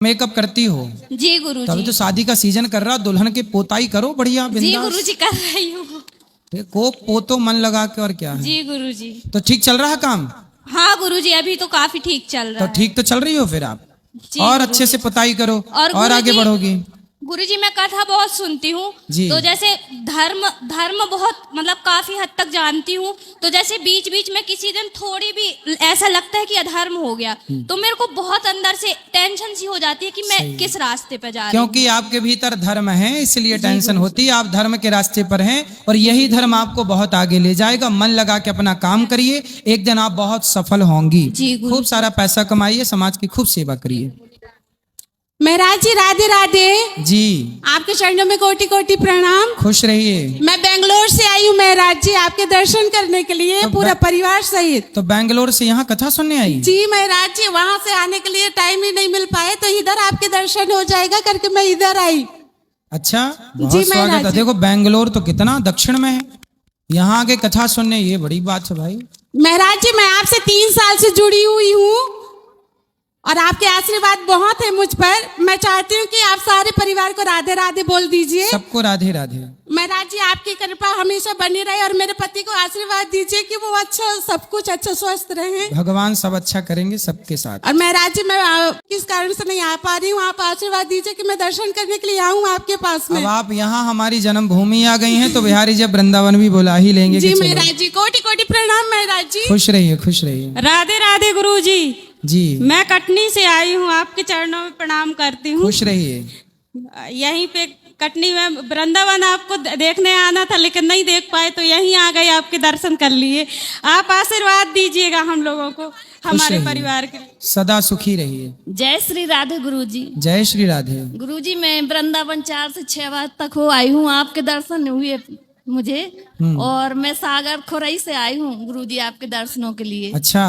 Makeup करती हो? जी गुरुजी। तभी तो शादी का सीजन कर रहा, दुल्हन की पोताई करो बढ़िया जी बिंदास। गुरुजी कर रही हूँ। को पोतो मन लगा के, और क्या है। जी गुरुजी। तो ठीक चल रहा है काम? हाँ गुरुजी, अभी तो काफी ठीक चल रहा तो है। ठीक तो चल रही हो फिर आप, जी और गुरुजी। अच्छे से पुताई करो और आगे गुरुजी- बढ़ोगी। गुरुजी मैं कथा बहुत सुनती हूँ, जी। तो जैसे धर्म बहुत मतलब काफी हद तक जानती हूँ, तो जैसे बीच बीच में किसी दिन थोड़ी भी ऐसा लगता है कि अधर्म हो गया, तो मेरे को बहुत अंदर से टेंशन सी हो जाती है कि मैं किस रास्ते पे जा रही हूँ। क्योंकि आपके भीतर धर्म है, इसलिए टेंशन होती है। आप धर्म के रास्ते पर हैं और यही धर्म आपको बहुत आगे ले जाएगा। मन लगा के अपना काम करिए, एक दिन आप बहुत सफल होंगी। खूब सारा पैसा कमाइए, समाज की खूब सेवा करिए। महाराज जी राधे राधे। जी आपके चरणों में कोटि कोटि प्रणाम। खुश रहिए। मैं बेंगलोर से आई हूँ महाराज जी, आपके दर्शन करने के लिए, तो पूरा परिवार सहित। तो बेंगलोर से यहाँ कथा सुनने आई? जी महाराज जी, वहाँ से आने के लिए टाइम ही नहीं मिल पाए, तो इधर आपके दर्शन हो जाएगा करके मैं इधर आई। अच्छा, बहुत स्वागत है। देखो बेंगलोर तो कितना दक्षिण में है, यहाँ आके कथा सुनने, ये बड़ी बात है भाई। महाराज जी मैं आपसे 3 साल से जुड़ी हुई हूँ और आपके आशीर्वाद बहुत है मुझ पर। मैं चाहती हूँ कि आप सारे परिवार को राधे राधे बोल दीजिए। सबको राधे राधे। महाराज जी आपकी कृपा हमेशा बनी रहे और मेरे पति को आशीर्वाद दीजिए कि वो अच्छा, सब कुछ अच्छा, स्वस्थ रहे। भगवान सब अच्छा करेंगे सबके साथ। और महाराज जी मैं किस कारण से नहीं आ पा रही हूँ, आप आशीर्वाद दीजिए कि मैं दर्शन करने के लिए आऊँ आपके पास में। अब आप यहाँ हमारी जन्मभूमि आ गई हैं, तो बिहारी जब वृंदावन भी बुला ही लेंगे। जी महाराज जी कोटि कोटि प्रणाम महाराज जी। खुश रहिए, खुश रहिए। राधे राधे गुरुजी। जी मैं कटनी से आई हूँ, आपके चरणों में प्रणाम करती हूँ। खुश रहिए। यहीं पे कटनी में वृंदावन आपको देखने आना था, लेकिन नहीं देख पाए, तो यहीं आ गए, आपके दर्शन कर लिए। आप आशीर्वाद दीजिएगा हम लोगों को, हमारे परिवार के। सदा सुखी रहिए। जय श्री राधे गुरुजी। जय श्री राधे। गुरुजी मैं वृंदावन 4 से 6 बार तक हो आई हूँ, आपके दर्शन हुए मुझे, और मैं सागर खोरई से आई हूँ गुरुजी आपके दर्शनों के लिए। अच्छा,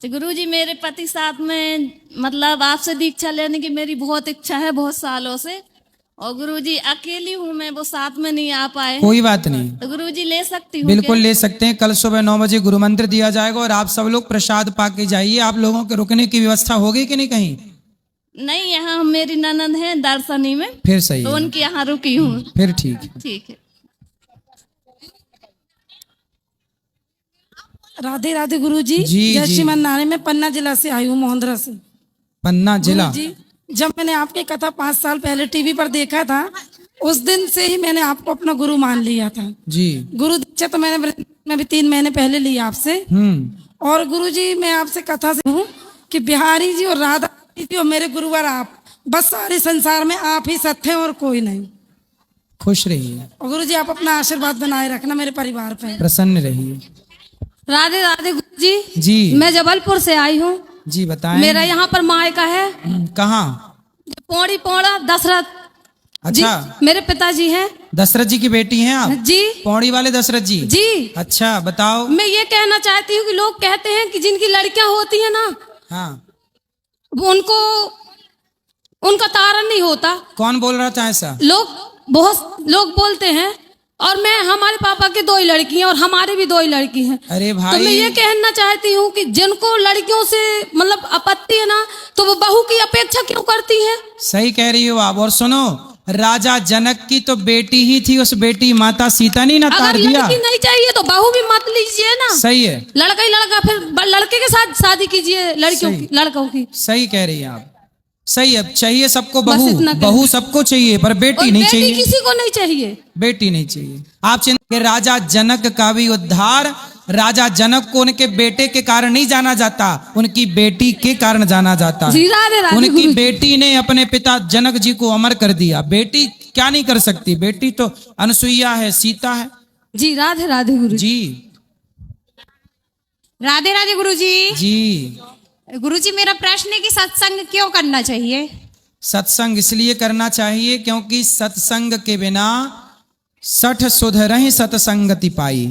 तो गुरुजी मेरे पति साथ में मतलब आपसे दीक्षा लेने की मेरी बहुत इच्छा है, बहुत सालों से, और गुरुजी अकेली हूँ मैं, वो साथ में नहीं आ पाए। कोई बात नहीं, तो गुरुजी ले सकती हूँ? बिल्कुल ले सकते हैं। कल सुबह 9 बजे गुरु मंत्र दिया जाएगा और आप सब लोग प्रसाद पाके जाइए। आप लोगों के रुकने की व्यवस्था होगी कि नहीं कहीं? नहीं, यहाँ मेरी ननद है दर्शनी में, फिर सही तो है। उनके यहाँ रुकी हूँ। फिर ठीक है। ठीक है। राधे राधे गुरुजी। जी, जय जी। श्रीमान नारायण। मैं पन्ना जिला से आई हूँ, मोहन्द्रा से। पन्ना जिला? जी, जब मैंने आपकी कथा 5 साल पहले टीवी पर देखा था, उस दिन से ही मैंने आपको अपना गुरु मान लिया था। जी। गुरु दीक्षा तो मैं भी 3 महीने पहले ली आपसे। और गुरुजी मैं आपसे कथा से हूँ कि बिहारी जी और राधा जी और मेरे गुरुवर आप, बस सारे संसार में आप ही सत्य हैं और कोई नहीं। खुश रहिए और गुरुजी आप अपना आशीर्वाद बनाए रखना मेरे परिवार पे। प्रसन्न रहिए। राधे राधे गुरुजी। जी। मैं जबलपुर से आई हूँ। जी बताएं। मेरा यहाँ पर मायका है। कहाँ? पौड़ी पौड़ा दशरथ। अच्छा, जी, मेरे पिताजी हैं। दशरथ जी की बेटी हैं आप? जी। पौड़ी वाले दशरथ जी? जी। अच्छा बताओ। मैं ये कहना चाहती हूँ कि लोग कहते हैं कि जिनकी लड़कियां होती है ना, हाँ, वो उनका तारण नहीं होता। कौन बोल रहा था ऐसा? बहुत लोग बोलते हैं, और मैं, हमारे पापा की 2 ही लड़की हैं और हमारे भी 2 ही लड़की हैं। अरे तो भाई, मैं ये कहना चाहती हूँ कि जिनको लड़कियों से मतलब आपत्ति है ना, तो वो बहू की अपेक्षा क्यों करती है? सही कह रही हो आप। और सुनो, राजा जनक की तो बेटी ही थी, उस बेटी माता सीता ने ना तार अगर दिया। लड़की नहीं चाहिए तो बहू भी मत लीजिए ना। सही है। लड़का ही लड़का, फिर लड़के के साथ शादी कीजिए लड़कों की। सही कह रही है आप। सही है, चाहिए सबको बस बहू, इतना बहू सबको चाहिए, पर बेटी नहीं चाहिए। किसी को नहीं चाहिए, बेटी नहीं चाहिए। आप चिंता के राजा जनक का भी उद्धार, राजा जनक को उनके बेटे के कारण नहीं जाना जाता, उनकी बेटी के कारण जाना जाता है। राधे राधे उनकी गुरुजी। बेटी ने अपने पिता जनक जी को अमर कर दिया। बेटी क्या नहीं कर सकती? बेटी तो अनसुईया है, सीता है। जी राधे राधे गुरुजी। जी। राधे राधे गुरुजी। जी। गुरुजी मेरा प्रश्न है कि सत्संग क्यों करना चाहिए? सत्संग इसलिए करना चाहिए क्योंकि सत्संग के बिना 60 सुध रही सत्संगति पाई,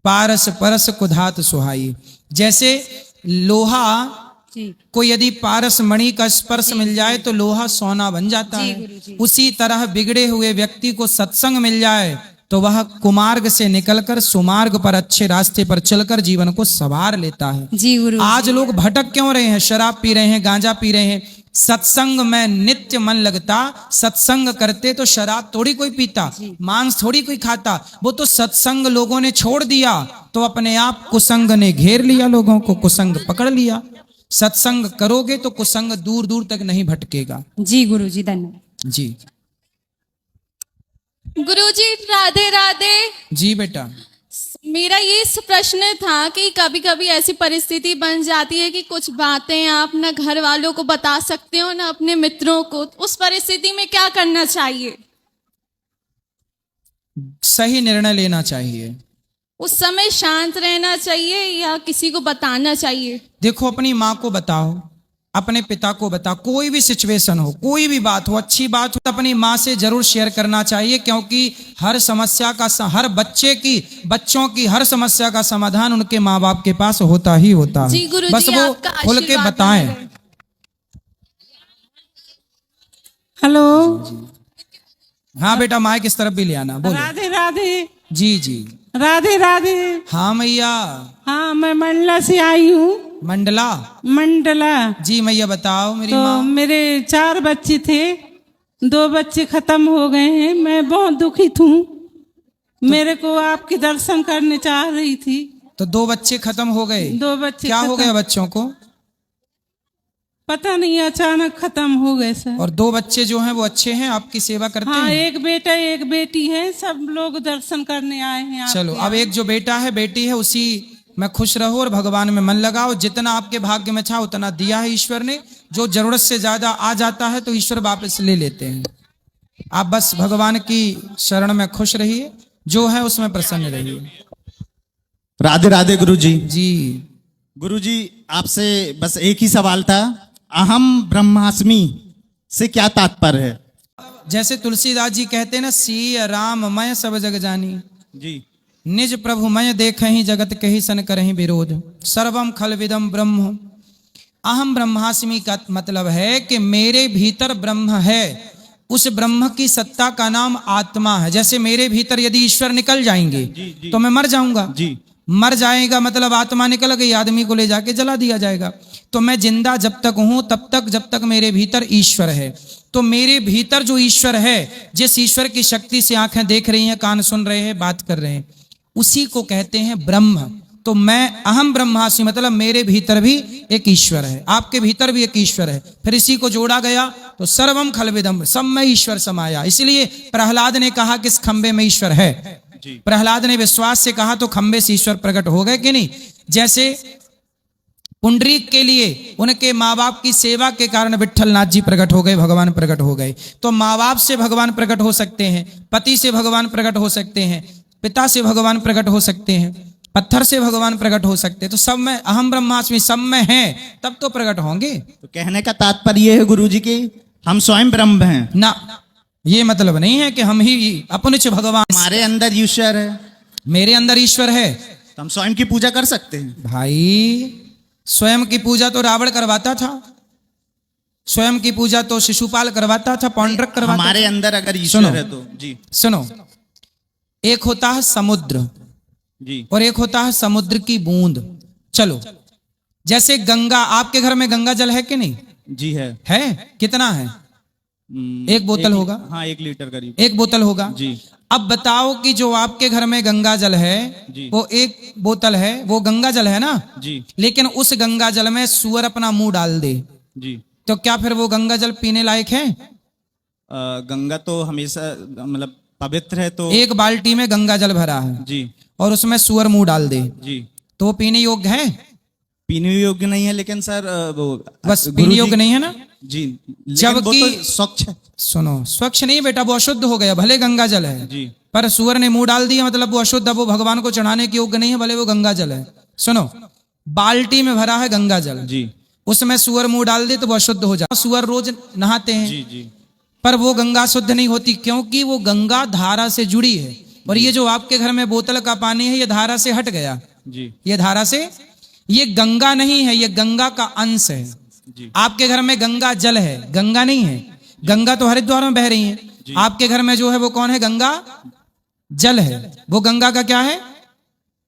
पारस परस कुधात सुहाई। जैसे लोहा को यदि पारस मणि का स्पर्श मिल जाए तो लोहा सोना बन जाता है। उसी तरह बिगड़े हुए व्यक्ति को सत्संग मिल जाए तो वह कुमार्ग से निकलकर सुमार्ग पर, अच्छे रास्ते पर चलकर जीवन को संवार लेता है। जी गुरु। आज लोग भटक क्यों रहे हैं? शराब पी रहे हैं, गांजा पी रहे हैं, सत्संग में नित्य मन लगता। सत्संग करते तो शराब थोड़ी कोई पीता, मांस थोड़ी कोई खाता, वो तो सत्संग लोगों ने छोड़ दिया तो अपने आप कुसंग ने घेर लिया, लोगों को कुसंग पकड़ लिया। सत्संग करोगे तो कुसंग दूर दूर तक नहीं भटकेगा। जी गुरुजी धन्यवाद। जी गुरुजी राधे राधे। जी बेटा। मेरा ये प्रश्न था कि कभी कभी ऐसी परिस्थिति बन जाती है कि कुछ बातें आप न घर वालों को बता सकते हो न अपने मित्रों को, उस परिस्थिति में क्या करना चाहिए? सही निर्णय लेना चाहिए। उस समय शांत रहना चाहिए या किसी को बताना चाहिए? देखो, अपनी माँ को बताओ, अपने पिता को बताओ, कोई भी सिचुएशन हो, कोई भी बात हो, अच्छी बात हो, अपनी माँ से जरूर शेयर करना चाहिए, क्योंकि हर समस्या का, हर बच्चों की हर समस्या का समाधान उनके माँ बाप के पास होता ही होता है। जी गुरुजी, बस वो आपका खुल के आशीर्वाद बताएं। बना रहे। हेलो, हाँ बेटा, माइक इस तरफ भी ले आना, बोलो। राधे राधे। जी जी। राधे राधे। हाँ मैया। हाँ, मैं मंडला से आई हूँ। मंडला। जी मैया बताओ मेरी तो माँ। मेरे 4 बच्चे थे, 2 बच्चे खत्म हो गए हैं। मैं बहुत दुखित हूँ। मेरे को आपके दर्शन करने चाह रही थी। तो 2 बच्चे खत्म हो गए? 2 बच्चे क्या हो गया बच्चों को? पता नहीं, अचानक खत्म हो गए सर। और 2 बच्चे जो हैं वो अच्छे हैं, आपकी सेवा करते हाँ, हैं? एक बेटा एक बेटी है, सब लोग दर्शन करने आए हैं आपके चलो, अब यहाँ। एक जो बेटा है बेटी है, उसी में खुश रहो और भगवान में मन लगाओ। जितना आपके भाग्य में था उतना दिया है ईश्वर ने। जो जरूरत से ज्यादा आ जाता है तो ईश्वर वापस ले लेते हैं। आप बस भगवान की शरण में खुश रहिए, जो है उसमें प्रसन्न रहिए। राधे राधे गुरुजी। जी गुरुजी, आपसे बस एक ही सवाल था, अहम ब्रह्मास्मि से क्या तात्पर्य है? जैसे तुलसीदास जी कहते हैं ना, सी राम मैं सब जग जानी, जी। निज प्रभु मैं देखहि जगत कहि सन करहि विरोध, सर्वम खल विदम ब्रह्म। अहम ब्रह्मास्मि का मतलब है कि मेरे भीतर ब्रह्म है, उस ब्रह्म की सत्ता का नाम आत्मा है। जैसे मेरे भीतर यदि ईश्वर निकल जाएंगे तो मैं मर जाऊंगा। जी। मर जाएगा मतलब आत्मा निकल गई, आदमी को ले जाके जला दिया जाएगा। तो मैं जिंदा जब तक हूं तब तक, जब तक मेरे भीतर ईश्वर है। तो मेरे भीतर जो ईश्वर है, जिस ईश्वर की शक्ति से आंखें देख रही हैं, कान सुन रहे हैं, बात कर रहे हैं, उसी को कहते हैं ब्रह्म। तो मैं अहम ब्रह्मास्मि मतलब मेरे भीतर भी एक ईश्वर है, आपके भीतर भी एक ईश्वर है। फिर इसी को जोड़ा गया तो सर्वम खलविदम, सब में ईश्वर समाया। इसलिए प्रहलाद ने कहा कि इस खंबे में ईश्वर है। प्रहलाद ने विश्वास से कहा तो खंबे से ईश्वर प्रकट हो गए कि नहीं। जैसे पुंडरीक के लिए उनके माँ बाप की सेवा के कारण विट्ठलनाथ जी प्रकट हो गए, भगवान प्रकट हो गए। तो माँ बाप से भगवान प्रकट हो सकते हैं, पति से भगवान प्रकट हो सकते हैं, पिता से भगवान प्रकट हो सकते हैं, पत्थर से भगवान प्रकट हो सकते हैं। तो सब में अहम ब्रह्मास्मि, सब में हैं, तब तो प्रकट होंगे। तो कहने का तात्पर्य है गुरुजी की हम स्वयं ब्रह्म हैं ना, ये मतलब नहीं है कि हम ही अपने भगवान। हमारे अंदर ईश्वर है, मेरे अंदर ईश्वर है, तो हम स्वयं की पूजा कर सकते हैं। भाई स्वयं की पूजा तो रावण करवाता था, स्वयं की पूजा तो शिशुपाल करवाता था, पौंड्रक करवाता हमारे था। अंदर अगर ईश्वर सुनो। है तो जी। सुनो, एक होता है समुद्र जी। और एक होता है समुद्र की बूंद। चलो, जैसे गंगा, आपके घर में गंगा जल है कि नहीं? जी है। कितना है? एक बोतल होगा। हाँ, 1 लीटर करीब। एक बोतल होगा जी। अब बताओ कि जो आपके घर में गंगा जल है जी। वो 1 बोतल है, वो गंगा जल है ना जी। लेकिन उस गंगा जल में सुअर अपना मुंह डाल दे जी। तो क्या फिर वो गंगा जल पीने लायक है? गंगा तो हमेशा मतलब पवित्र है, तो 1 बाल्टी में गंगा जल भरा है जी। और उसमें सुअर मुंह डाल दे जी। तो वो पीने योग्य है? पीने योग्य नहीं है, लेकिन सर वो बस गुरुजी- पीने योग्य नहीं है ना। जी, लेकिन जबकि वो तो स्वच्छ है। सुनो, स्वच्छ नहीं बेटा, वो अशुद्ध हो गया, भले गंगा जल है जी। पर सुअर ने मुंह डाल दिया मतलब वो अशुद्ध, वो भगवान को चढ़ाने के योग्य नहीं है, भले वो गंगा जल है। सुनो, बाल्टी में भरा है गंगा जल, जी। उसमें सुअर मुंह डाल दे तो वो अशुद्ध हो जाए। सुअर रोज नहाते हैं जी। जी। पर वो गंगा शुद्ध नहीं होती, क्योंकि वो गंगा धारा से जुड़ी है। और ये जो आपके घर में बोतल का पानी है, ये धारा से हट गया। जी। ये धारा से, ये गंगा नहीं है, ये गंगा का अंश है। जी। आपके घर में गंगा जल है, गंगा नहीं है। गंगा तो हरिद्वार में बह रही है, आपके घर में जो है वो कौन है? गंगा जल है। वो गंगा का क्या है?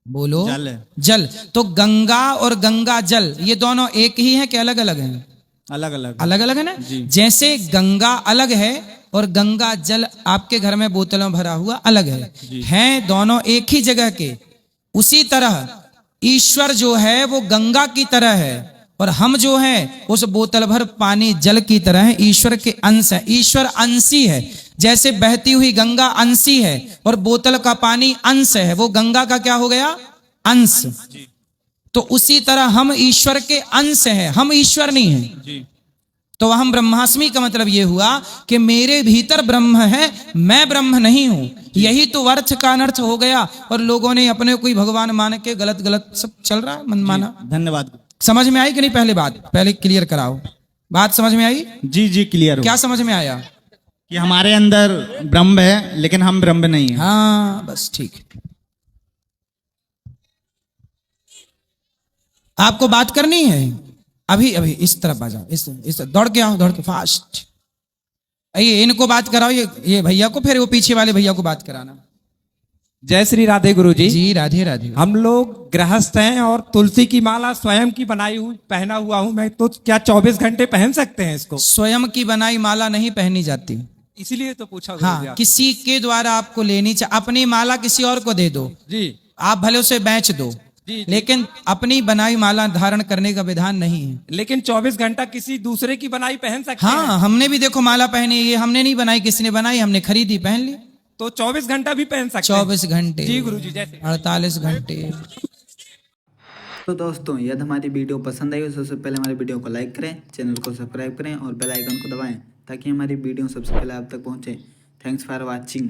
बोलो। जल है। जल। तो गंगा और गंगा जल ये दोनों एक ही हैं कि अलग अलग हैं? अलग अलग अलग अलग है ना। जैसे गंगा अलग है और गंगा जल आपके घर में बोतलों में भरा हुआ अलग है दोनों एक ही जगह के। उसी तरह ईश्वर जो है वो गंगा की तरह है और हम जो हैं उस बोतल भर पानी जल की तरह है, ईश्वर के अंश है। ईश्वर अंशी है, जैसे बहती हुई गंगा अंशी है और बोतल का पानी अंश है, वो गंगा का क्या हो गया, अंश। तो उसी तरह हम ईश्वर के अंश हैं, हम ईश्वर नहीं हैं। तो हम ब्रह्मास्मि का मतलब ये हुआ कि मेरे भीतर ब्रह्म है, मैं ब्रह्म नहीं हूं। यही तो अर्थ का अनर्थ हो गया और लोगों ने अपने कोई भगवान मान के गलत गलत सब चल रहा है, मन माना। धन्यवाद। समझ में आई कि नहीं? पहले बात पहले क्लियर कराओ, बात समझ में आई? जी जी क्लियर हो। क्या समझ में आया? कि हमारे अंदर ब्रह्म है लेकिन हम ब्रह्म नहीं है। हाँ बस ठीक है। आपको बात करनी है अभी अभी इस तरफ आ जाओ, इस दौड़ के आओ, दौड़ के फास्ट। ये इनको बात कराओ, ये भैया को, फिर वो पीछे वाले भैया को बात कराना। जय श्री राधे गुरु जी। जी राधे राधे। हम लोग गृहस्थ हैं और तुलसी की माला स्वयं की बनाई हुई पहना हुआ हूं मैं, तो क्या 24 घंटे पहन सकते हैं इसको? स्वयं की बनाई माला नहीं पहनी जाती, इसीलिए तो पूछा गुरु जी हाँ आपसे। किसी के द्वारा आपको लेनी चाहिए। अपनी माला किसी और को दे दो, जी आप भले उसे बेच दो, लेकिन अपनी बनाई माला धारण करने का विधान नहीं है। लेकिन 24 घंटा किसी दूसरे की बनाई पहन सकते हैं? हाँ हमने भी देखो माला पहनी, ये हमने नहीं बनाई, किसी ने बनाई, हमने खरीदी पहन ली। तो 24 घंटा भी पहन सकते हैं? 24 घंटे जी गुरु जी, जैसे 48 घंटे। तो दोस्तों यदि हमारी वीडियो पसंद आई तो सबसे पहले हमारी वीडियो को लाइक करें, चैनल को सब्सक्राइब करें और बेल आइकन को दबाएं ताकि हमारी वीडियो सबसे पहले आप तक पहुंचे। Thanks for watching.